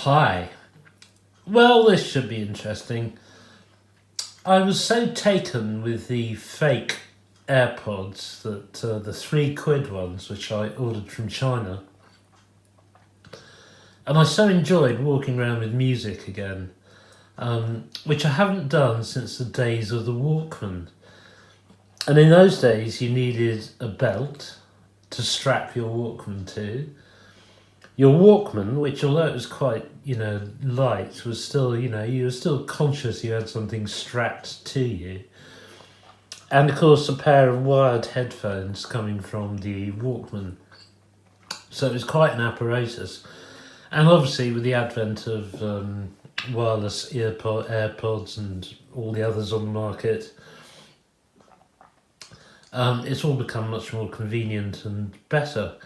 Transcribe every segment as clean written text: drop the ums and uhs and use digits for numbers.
Hi. Well, this should be interesting. I was so taken with the fake Airpods that the £3 ones, which I ordered from China, and I so enjoyed walking around with music again, which I haven't done since the days of the Walkman. And in those days, you needed a belt to strap your Walkman to. Your Walkman, which although it was quite, light, was still, you were still conscious you had something strapped to you. And of course, a pair of wired headphones coming from the Walkman. So it was quite an apparatus. And obviously, with the advent of wireless Airpods and all the others on the market, it's all become much more convenient and better.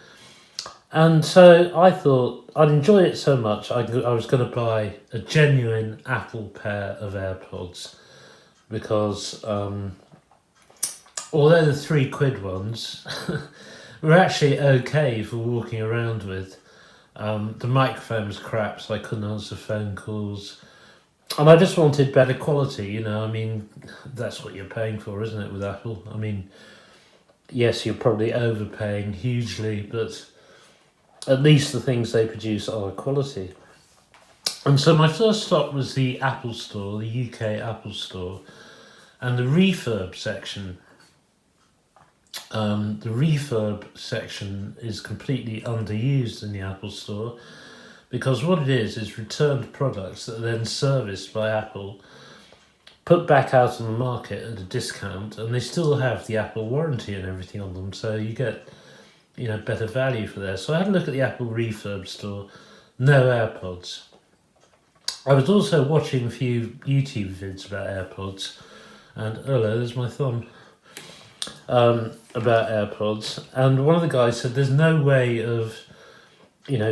And so I thought I'd enjoy it so much I was going to buy a genuine Apple pair of AirPods because although the £3 ones were actually okay for walking around with, the microphone was crap, so I couldn't answer phone calls. And I just wanted better quality, that's what you're paying for, isn't it, with Apple? Yes, you're probably overpaying hugely, but at least the things they produce are quality. And so my first stop was the Apple Store, the UK Apple Store, and the Refurbed section. The Refurb section is completely underused in the Apple Store because what it is returned products that are then serviced by Apple, put back out on the market at a discount, and they still have the Apple warranty and everything on them, so you get better value for there. So I had a look at the Apple Refurb store, no AirPods. I was also watching a few YouTube vids about AirPods, and hello, there's my thumb, about AirPods, and one of the guys said there's no way of,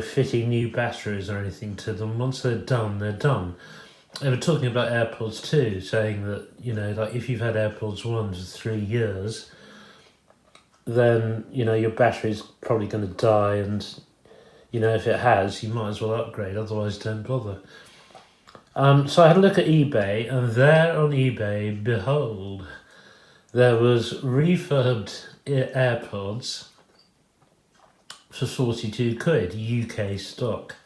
fitting new batteries or anything to them. Once they're done, they're done. They were talking about AirPods too, saying that, like if you've had AirPods 1 for 3 years, then your battery's probably going to die, and if it has, you might as well upgrade, otherwise don't bother. So I had a look at eBay, and there on eBay, behold, there was refurbed AirPods for £42 UK stock.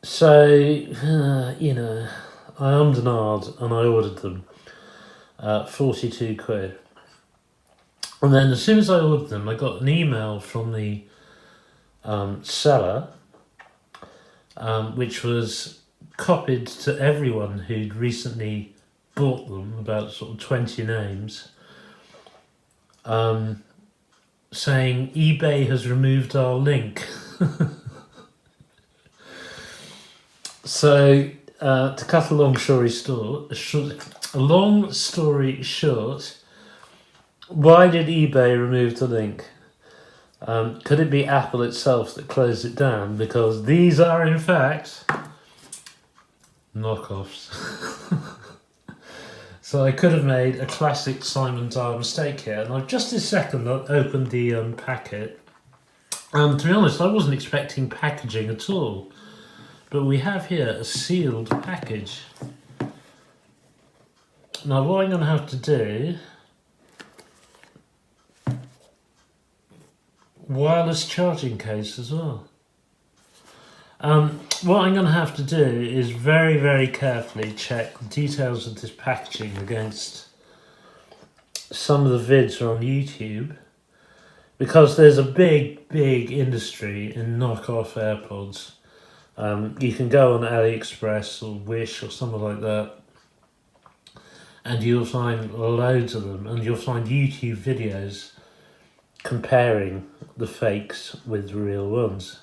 So I ummed and ahed, and I ordered them, £42. And then as soon as I ordered them, I got an email from the seller, which was copied to everyone who'd recently bought them, about sort of 20 names, saying eBay has removed our link. So to cut a long story short, why did eBay remove the link? Could it be Apple itself that closed it down? Because these are, in fact, knockoffs. So I could have made a classic Simon Dyer mistake here. And I've just this second opened the packet. And to be honest, I wasn't expecting packaging at all. But we have here a sealed package. Now what I'm going to have to do... wireless charging case as well. What I'm going to have to do is very, very carefully check the details of this packaging against some of the vids on YouTube, because there's a big, big industry in knockoff AirPods. You can go on AliExpress or Wish or something like that, and you'll find loads of them, and you'll find YouTube videos comparing the fakes with the real ones.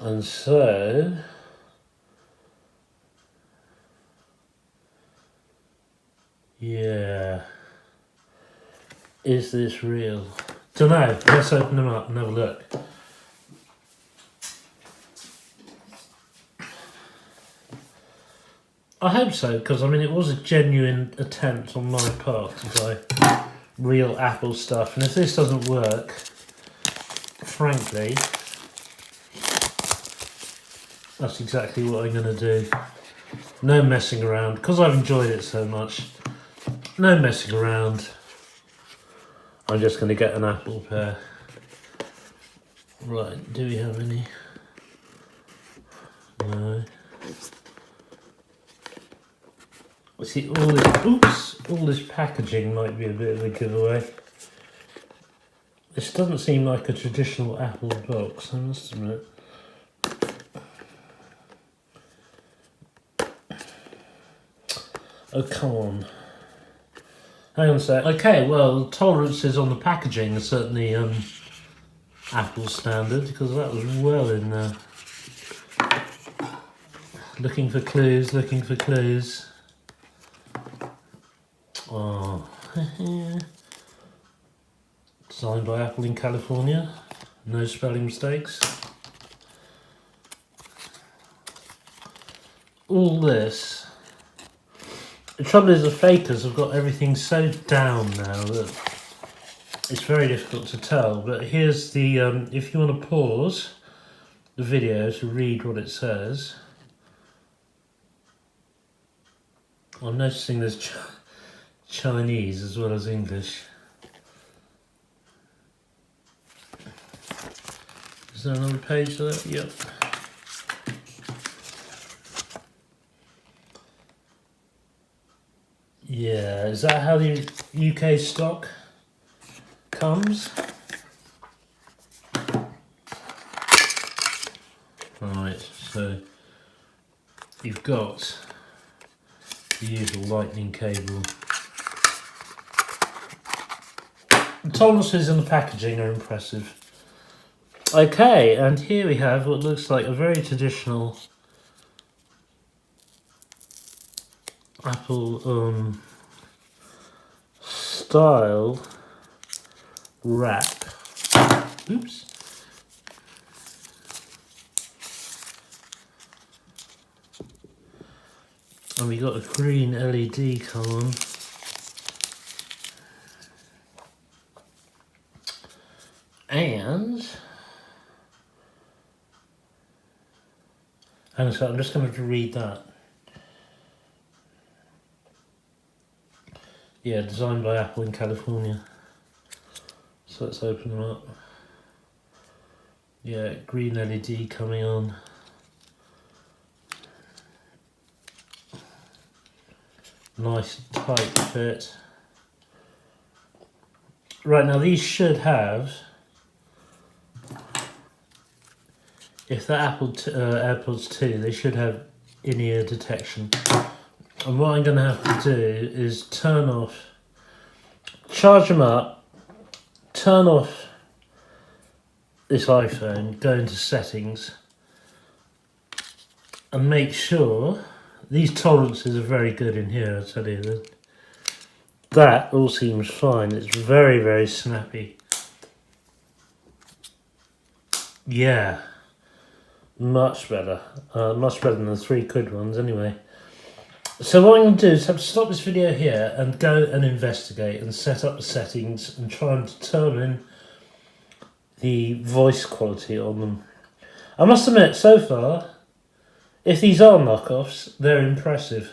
And so yeah, is this real? Don't know. Let's open them up and have a look. I hope so, because it was a genuine attempt on my part to buy real Apple stuff, and if this doesn't work, frankly, That's exactly what I'm going to do. No messing around, because I've enjoyed it so much. No messing around. I'm just going to get an Apple pair. Right, do we have any? No. See, all this packaging might be a bit of a giveaway. This doesn't seem like a traditional Apple box, I must admit. Oh, come on. Hang on a sec. Okay, well, tolerances on the packaging are certainly Apple standard, because that was well in there. Looking for clues, looking for clues. Oh. Designed by Apple in California. No spelling mistakes. All this. The trouble is the fakers have got everything so down now that it's very difficult to tell. But here's the, if you want to pause the video to read what it says. I'm noticing there's Chinese as well as English. Is there another page there? Yep. Yeah, is that how the UK stock comes? Right, so you've got the usual lightning cable. The tolerances in the packaging are impressive. Okay, and here we have what looks like a very traditional Apple style wrap. Oops. And we got a green LED column. And hang on a second, I'm just going to read that. Yeah, designed by Apple in California. So let's open them up. Yeah, green LED coming on. Nice tight fit. Right, now these should have, if they're Apple AirPods 2, they should have in-ear detection. And what I'm going to have to do is turn off, charge them up, turn off this iPhone, go into settings, and make sure, these tolerances are very good in here, I tell you. That all seems fine, it's very, very snappy. Yeah, much better. Much better than the £3 ones anyway. So what I'm going to do is have to stop this video here and go and investigate and set up the settings and try and determine the voice quality on them. I must admit, so far, if these are knockoffs, they're impressive.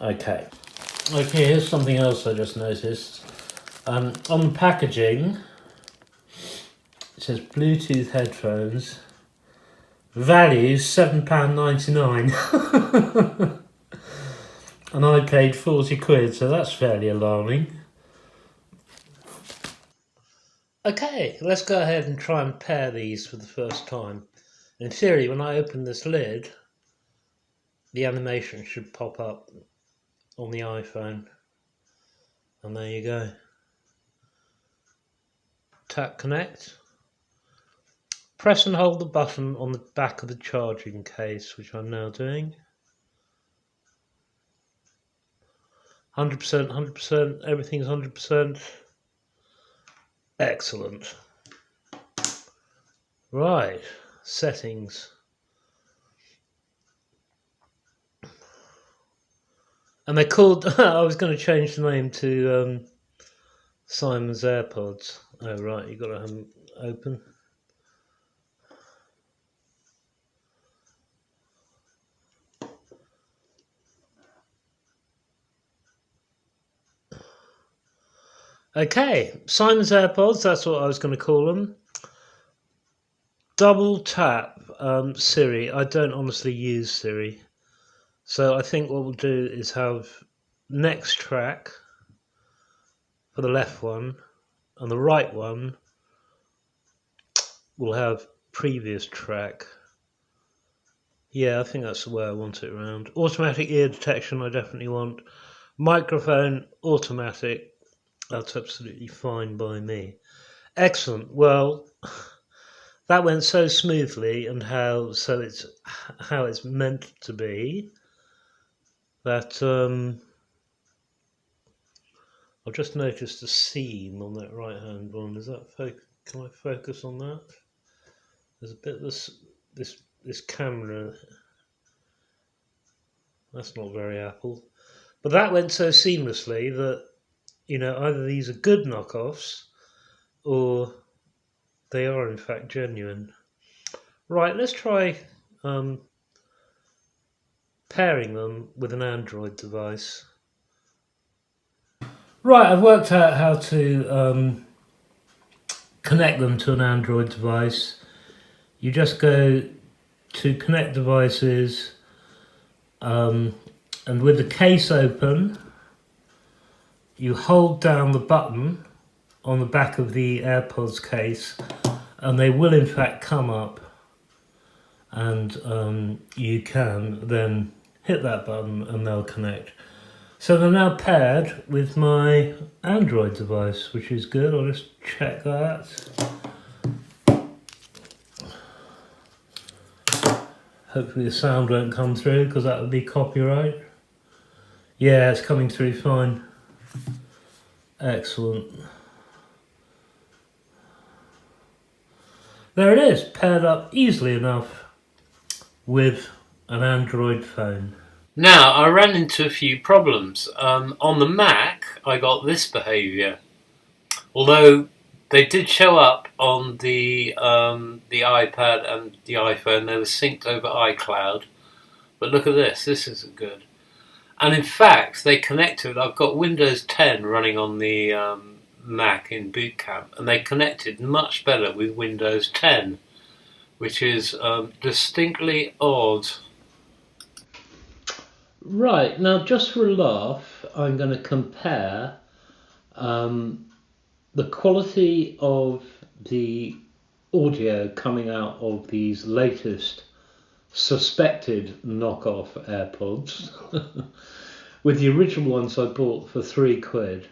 Okay, here's something else I just noticed. On the packaging, it says Bluetooth headphones, value £7.99. And I paid 40 quid, so that's fairly alarming. Okay, let's go ahead and try and pair these for the first time. In theory, when I open this lid, the animation should pop up on the iPhone. And there you go. Tap connect. Press and hold the button on the back of the charging case, which I'm now doing. 100%, 100%, everything's 100%. Excellent. Right, settings. And they're called, I was going to change the name to Simon's Airpods. Oh right, you've got to have them open. Okay, Simon's AirPods, that's what I was going to call them. Double tap Siri. I don't honestly use Siri. So I think what we'll do is have next track for the left one, and the right one will have previous track. Yeah, I think that's the way I want it around. Automatic ear detection, I definitely want. Microphone, automatic. That's absolutely fine by me. Excellent. Well, that went so smoothly, and how it's meant to be. That I've just noticed a seam on that right hand one. Is that can I focus on that? There's a bit of this camera. That's not very Apple. But that went so seamlessly that, either these are good knockoffs or they are in fact genuine. Right, let's try pairing them with an Android device. Right, I've worked out how to connect them to an Android device. You just go to connect devices, and with the case open, you hold down the button on the back of the AirPods case, and they will in fact come up, and you can then hit that button and they'll connect. So they're now paired with my Android device, which is good. I'll just check that. Hopefully the sound won't come through, because that would be copyright. Yeah, it's coming through fine. Excellent. There it is, paired up easily enough with an Android phone. Now, I ran into a few problems. On the Mac, I got this behaviour. Although they did show up on the iPad and the iPhone, they were synced over iCloud. But look at this isn't good. And in fact, they connected. I've got Windows 10 running on the Mac in Boot Camp, and they connected much better with Windows 10, which is distinctly odd. Right, now just for a laugh, I'm going to compare the quality of the audio coming out of these latest suspected knockoff AirPods with the original ones I bought for £3,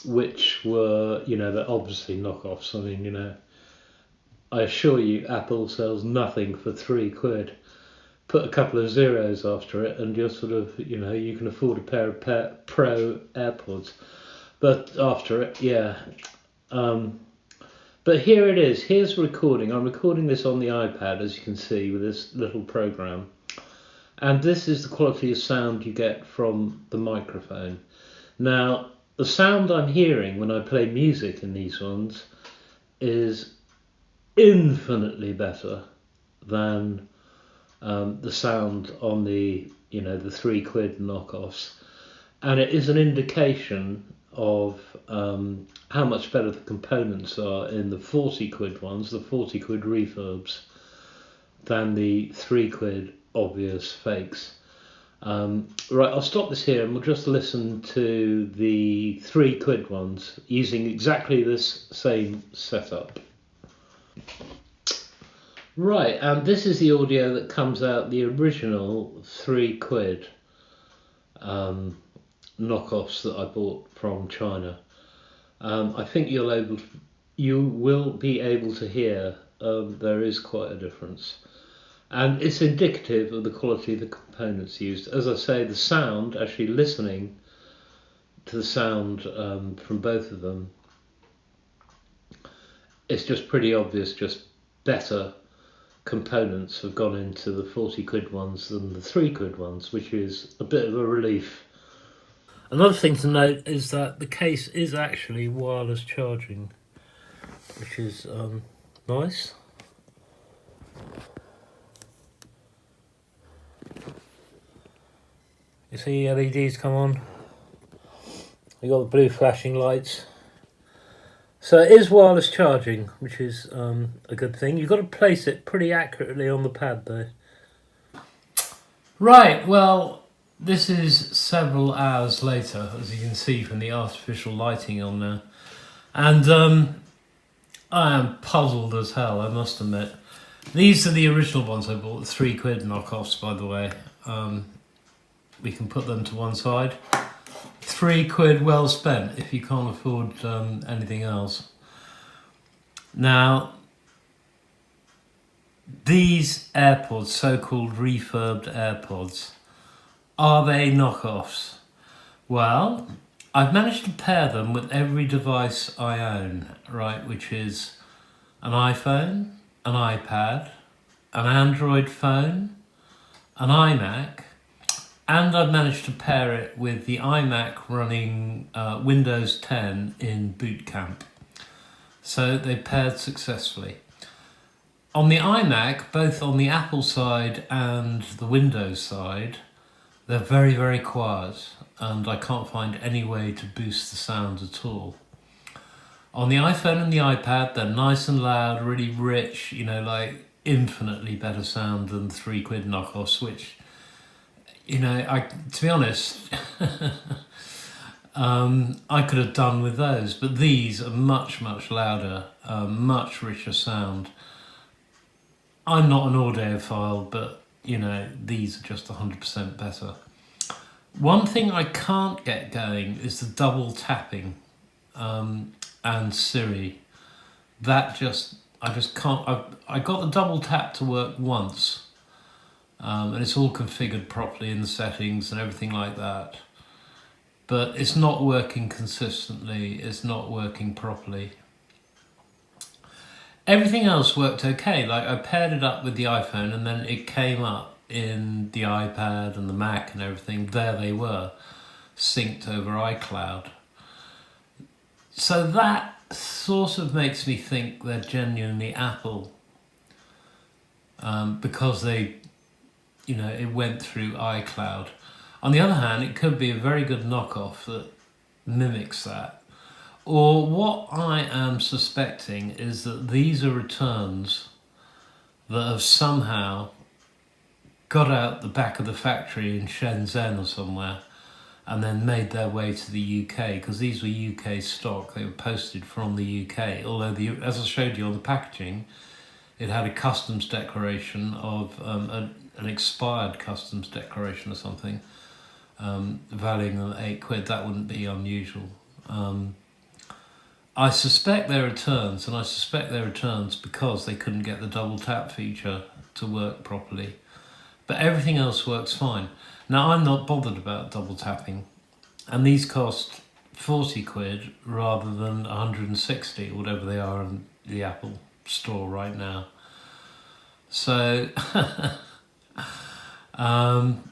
which were, they're obviously knockoffs. I mean, I assure you, Apple sells nothing for £3. Put a couple of zeros after it, and you're sort of, you can afford a pair of Pro AirPods. But after it, yeah. But here it is. Here's recording. I'm recording this on the iPad, as you can see, with this little program. And this is the quality of sound you get from the microphone. Now, the sound I'm hearing when I play music in these ones is infinitely better than the sound on the the £3 knockoffs, and it is an indication of how much better the components are in the £40 ones, the £40 refurbs, than the £3 obvious fakes. Right, I'll stop this here and we'll just listen to the £3 ones using exactly this same setup. Right, and this is the audio that comes out the original £3 knockoffs that I bought from China. I think you will be able to hear there is quite a difference, and it's indicative of the quality of the components used. As I say, the sound, actually listening to the sound from both of them, it's just pretty obvious, just better components have gone into the £40 ones than the £3 ones, which is a bit of a relief. Another thing to note is that the case is actually wireless charging, which is nice. You see LEDs come on. You got the blue flashing lights. So it is wireless charging, which is a good thing. You've got to place it pretty accurately on the pad though. Right, well, this is several hours later, as you can see from the artificial lighting on there. And I am puzzled as hell, I must admit. These are the original ones I bought, £3 knockoffs, by the way. We can put them to one side. £3 well spent if you can't afford anything else. Now, these AirPods, so-called refurbed AirPods, are they knockoffs? Well, I've managed to pair them with every device I own, right, which is an iPhone, an iPad, an Android phone, an iMac, and I've managed to pair it with the iMac running Windows 10 in boot camp. So they paired successfully. On the iMac, both on the Apple side and the Windows side, they're very, very quiet, and I can't find any way to boost the sound at all. On the iPhone and the iPad, they're nice and loud, really rich, you know, like infinitely better sound than £3 knockoffs, which, you know, to be honest, I could have done with those, but these are much, much louder, much richer sound. I'm not an audiophile, but, you know, these are just 100% better. One thing I can't get going is the double tapping and Siri. I just can't. I got the double tap to work once, and it's all configured properly in the settings and everything like that. But it's not working consistently, it's not working properly. Everything else worked okay, like I paired it up with the iPhone and then it came up in the iPad and the Mac and everything. There they were, synced over iCloud. So that sort of makes me think they're genuinely Apple, because they, you know, it went through iCloud. On the other hand, it could be a very good knockoff that mimics that. Or what I am suspecting is that these are returns that have somehow got out the back of the factory in Shenzhen or somewhere and then made their way to the UK, because these were UK stock. They were posted from the UK, although as I showed you on the packaging, it had a customs declaration of an expired customs declaration or something, valuing them £8. That wouldn't be unusual. I suspect they're returns, and I suspect they're returns because they couldn't get the double tap feature to work properly. But everything else works fine. Now, I'm not bothered about double tapping, and these cost £40 rather than 160, whatever they are in the Apple store right now. So, I'm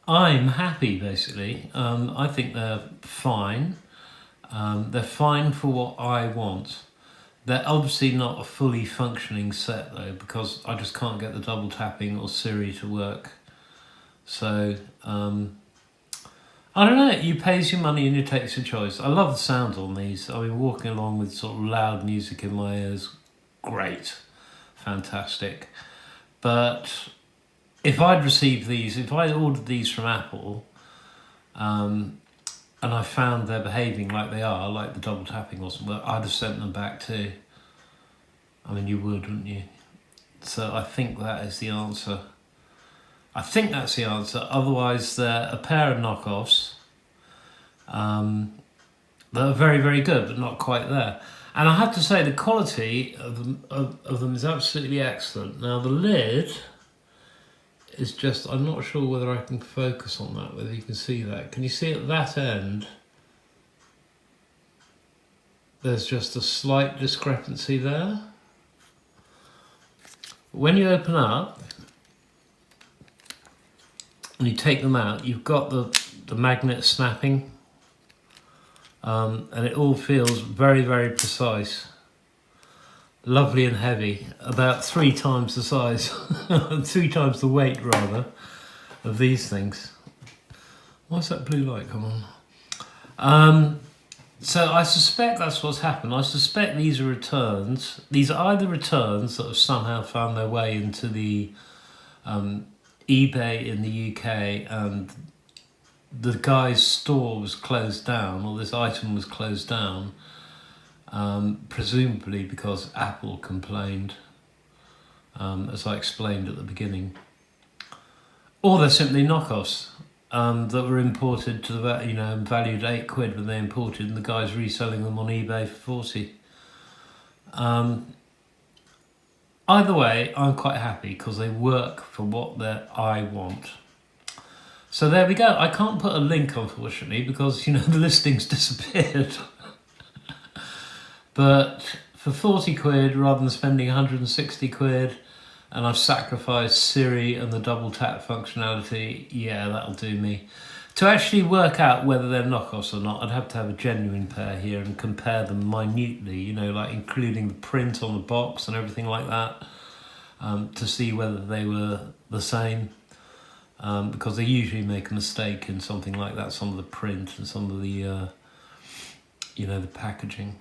happy, basically. I think they're fine. They're fine for what I want. They're obviously not a fully functioning set though, because I just can't get the double tapping or Siri to work. So, I don't know, you pays your money and you takes your choice. I love the sound on these. I've been walking along with sort of loud music in my ears. Great. Fantastic. But if I'd received these, if I ordered these from Apple, and I found they're behaving like they are, like the double tapping wasn't, well, I'd have sent them back too. I mean, you would, wouldn't you? So I think that is the answer. I think that's the answer. Otherwise, they're a pair of knockoffs that are very, very good, but not quite there. And I have to say, the quality of them is absolutely excellent. Now, the lid is just, I'm not sure whether I can focus on that, whether you can see that. Can you see at that end? There's just a slight discrepancy there. When you open up and you take them out, you've got the magnet snapping, and it all feels very, very precise. Lovely and heavy, about 3 times the size, 3 times the weight rather, of these things. Why's that blue light come So I suspect that's what's happened. I suspect these are returns. These are either returns that have somehow found their way into the eBay in the UK, and the guy's store was closed down, or this item was closed down, presumably because Apple complained, as I explained at the beginning. Or they're simply knockoffs that were imported to the valued £8 when they imported, and the guy's reselling them on eBay for 40. Either way, I'm quite happy because they work for what I want. So there we go. I can't put a link, unfortunately, because the listing's disappeared. But for 40 quid, rather than spending 160 quid, and I've sacrificed Siri and the double tap functionality, yeah, that'll do me. To actually work out whether they're knockoffs or not, I'd have to have a genuine pair here and compare them minutely, like including the print on the box and everything like that, to see whether they were the same. Because they usually make a mistake in something like that, some of the print and some of the, the packaging.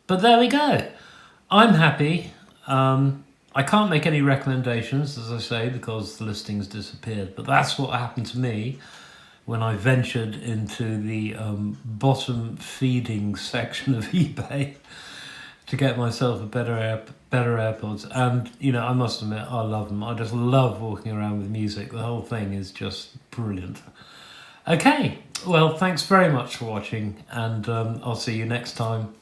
But there we go. I'm happy. I can't make any recommendations, as I say, because the listing's disappeared. But that's what happened to me when I ventured into the bottom feeding section of eBay to get myself a better AirPods. And, I must admit, I love them. I just love walking around with music. The whole thing is just brilliant. Okay, well, thanks very much for watching, and I'll see you next time.